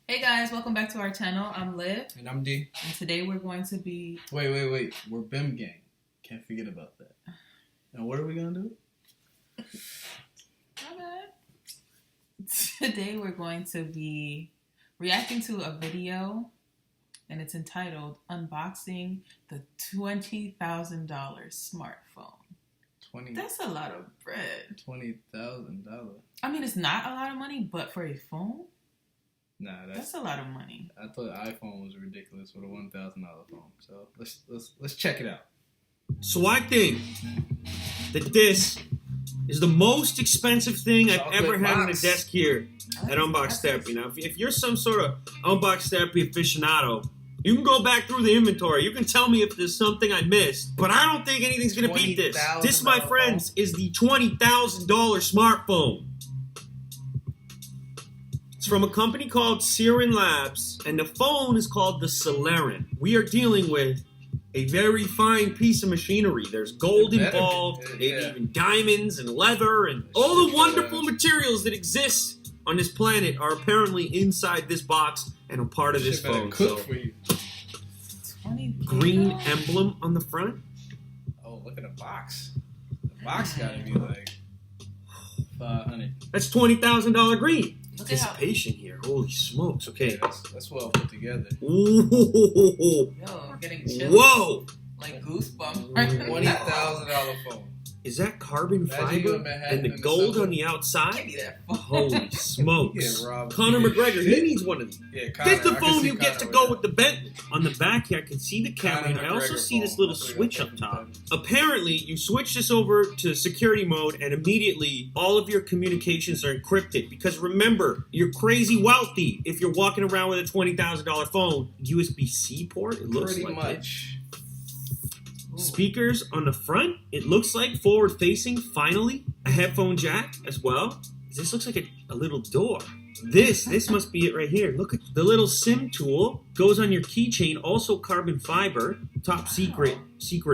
Hey guys, welcome back to our channel. I'm Liv. And I'm D. And today we're going to be... Wait. We're BIM Gang. Can't forget about that. Now what are we going to do? My bad. Today we're going to be reacting to a video, and it's entitled Unboxing the $20,000 Smartphone. That's a lot of bread. $20,000. I mean, it's not a lot of money, but for a phone? Nah, that's a lot of money. I thought iPhone was ridiculous for the $1,000 phone. So let's check it out. So I think that this is the most expensive thing I've ever had on a desk here at Unbox Therapy. Now, if you're some sort of Unbox Therapy aficionado, you can go back through the inventory. You can tell me if there's something I missed. But I don't think anything's going to beat this. This, my friends, is the $20,000 smartphone. It's from a company called Siren Labs, and the phone is called the Celerin. We are dealing with a very fine piece of machinery. There's gold involved, even diamonds and leather, and all the wonderful materials that exist on this planet are apparently inside this box and a part of this phone. Cook for you. Green emblem on the front. Oh, look at the box. The box gotta be like $500. That's $20,000 green. Anticipation here. Holy smokes. Okay. Yeah, that's well put together. Ooh. Yo, I'm getting chills. Whoa. Like goosebumps. $20,000 phone. Is that carbon fiber and the gold on the outside? Give me that phone. Holy smokes. Yeah, Conor McGregor, he needs one of these. Yeah, Get the phone you get to go with the Bentley. On the back here, I can see the camera, and I also see this little switch up top. Apparently, you switch this over to security mode, and immediately all of your communications are encrypted. Because remember, you're crazy wealthy if you're walking around with a $20,000 phone. USB-C port, it looks Pretty like much. Speakers on the front, it looks like forward facing, finally. A headphone jack as well. This looks like a little door. This must be it right here. Look at the little SIM tool. Goes on your keychain, also carbon fiber. Top secret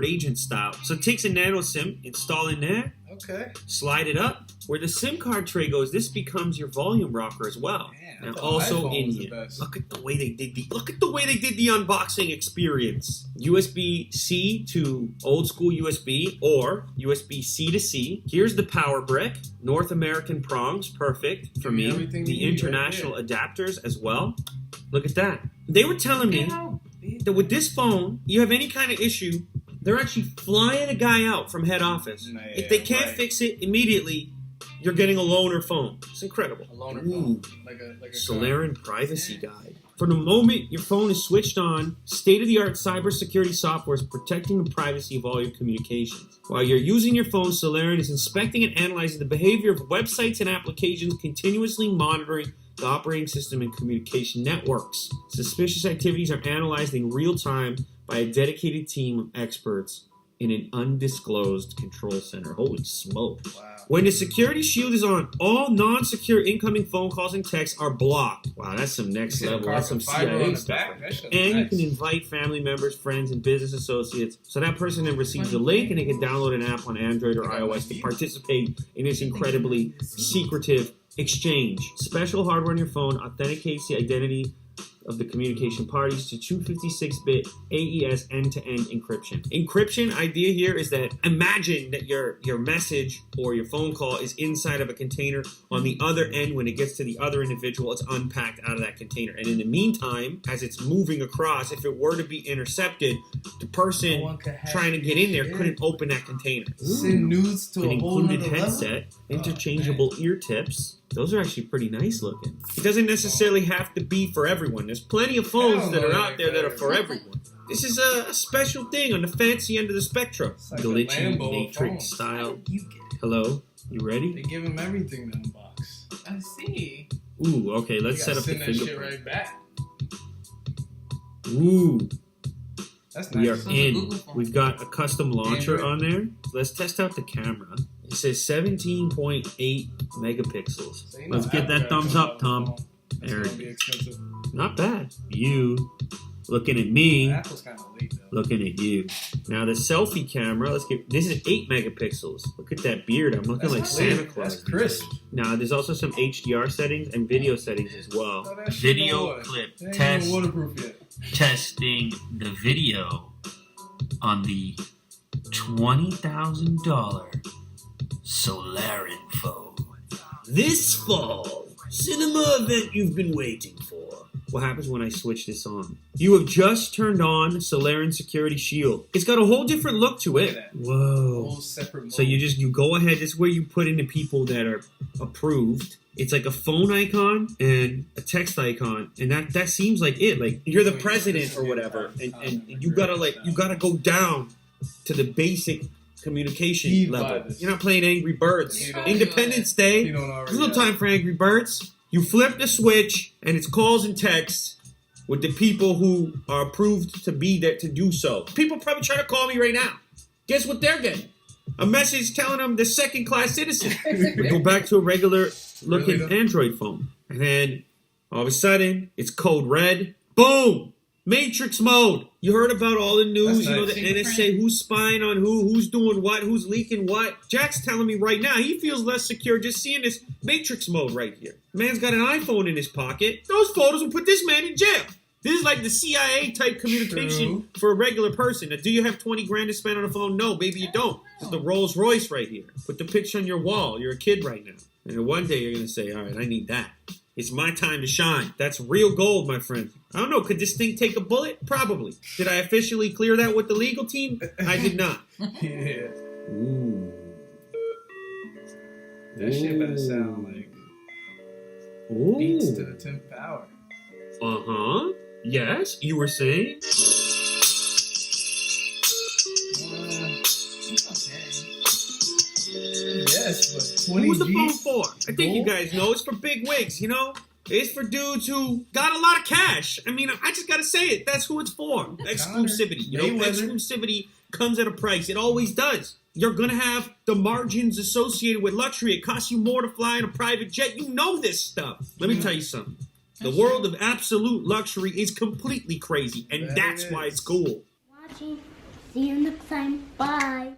agent style. So it takes a nano SIM, install in there. Okay. Slide it up. Where the SIM card tray goes, this becomes your volume rocker as well. Man, now also in here. Look at the way they did the unboxing experience. USB-C to old school USB or USB-C to C. Here's the power brick. North American prongs, perfect for me. The international adapters as well. Look at that. They were telling me that with this phone, you have any kind of issue, they're actually flying a guy out from head office. If they can't fix it immediately, you're getting a loaner phone. It's incredible. A loaner phone. Like a Celerin privacy guide. From the moment your phone is switched on, state-of-the-art cybersecurity software is protecting the privacy of all your communications. While you're using your phone, Celerin is inspecting and analyzing the behavior of websites and applications, continuously monitoring the operating system and communication networks. Suspicious activities are analyzed in real time by a dedicated team of experts in an undisclosed control center. Holy smoke. Wow. When the security shield is on, all non-secure incoming phone calls and texts are blocked. Wow, that's some next level. That's some CIA stuff. And you can invite family members, friends, and business associates. So that person then receives a link and they can download an app on Android or iOS to participate in this incredibly secretive exchange. Special hardware on your phone authenticates the identity of the communication parties to 256-bit AES end-to-end encryption. Encryption idea here is that imagine that your message or your phone call is inside of a container. On the other end, when it gets to the other individual, it's unpacked out of that container. And in the meantime, as it's moving across, if it were to be intercepted, the person trying to get in there couldn't open that container. Send news to an a whole included headset, interchangeable ear tips. Those are actually pretty nice looking. It doesn't necessarily have to be for everyone. There's plenty of phones that are out there that are for everyone. This is a special thing on the fancy end of the spectrum. Like glitchy Matrix style. Hello, you ready? They give him everything to unbox. I see. Ooh, okay, let's set up the fingerprint. Shit right back. Ooh. That's nice. We are in. We've got a custom launcher on there. Let's test out the camera. It says 17.8 megapixels. So Let's get that thumbs up, Tom. There it is. Not bad. You looking at me, That was kind of late, though. looking at you. Now the selfie camera, this is 8 megapixels. Look at that beard. I'm looking like Santa Claus. That's crisp. Now there's also some HDR settings and video settings as well. Oh, that shit Video don't clip They ain't test. even waterproof yet. Testing the video on the $20,000 Solarian phone. This fall, cinema event you've been waiting for. What happens when I switch this on? You have just turned on Solarian Security Shield. It's got a whole different look to Look it. at that. Whoa. Whole separate mode. So you go ahead. This is where you put in the people that are approved. It's like a phone icon and a text icon, and that seems like it. Like you're the president or whatever, and you gotta go down to the basic communication level. You're not playing Angry Birds. Independence Day. You don't already There's no have time for Angry Birds. You flip the switch, and it's calls and texts with the people who are approved to be there to do so. People are probably trying to call me right now. Guess what they're getting? A message telling them they're second-class citizens. We go back to a regular-looking Really? Android phone. And then, all of a sudden, it's code red. Boom! Matrix mode. You heard about all the news, That's nice. the NSA, who's spying on who's doing what, who's leaking what. Jack's telling me right now he feels less secure just seeing this Matrix mode right here. Man's got an iPhone in his pocket. Those photos will put this man in jail. This is like the CIA type communication for a regular person. Now, do you have 20 grand to spend on a phone? No, baby, you don't. It's the Rolls Royce right here. Put the picture on your wall. You're a kid right now. And then one day you're going to say, all right, I need that. It's my time to shine. That's real gold, my friend. I don't know. Could this thing take a bullet? Probably. Did I officially clear that with the legal team? I did not. Yeah. Ooh. That shit better sound like Ooh. beats to the 10th power. Uh-huh. Yes, you were saying? Yes, but 20 Who's the phone G's? for? I think you guys know. It's for big wigs, you know? It's for dudes who got a lot of cash. I mean, I just gotta say it. That's who it's for. Exclusivity. You know, Mayweather. exclusivity comes at a price. It always does. You're gonna have the margins associated with luxury. It costs you more to fly in a private jet. You know this stuff. Let me tell you something. The world of absolute luxury is completely crazy, and that's why it's cool. Watching. See you next time. Bye.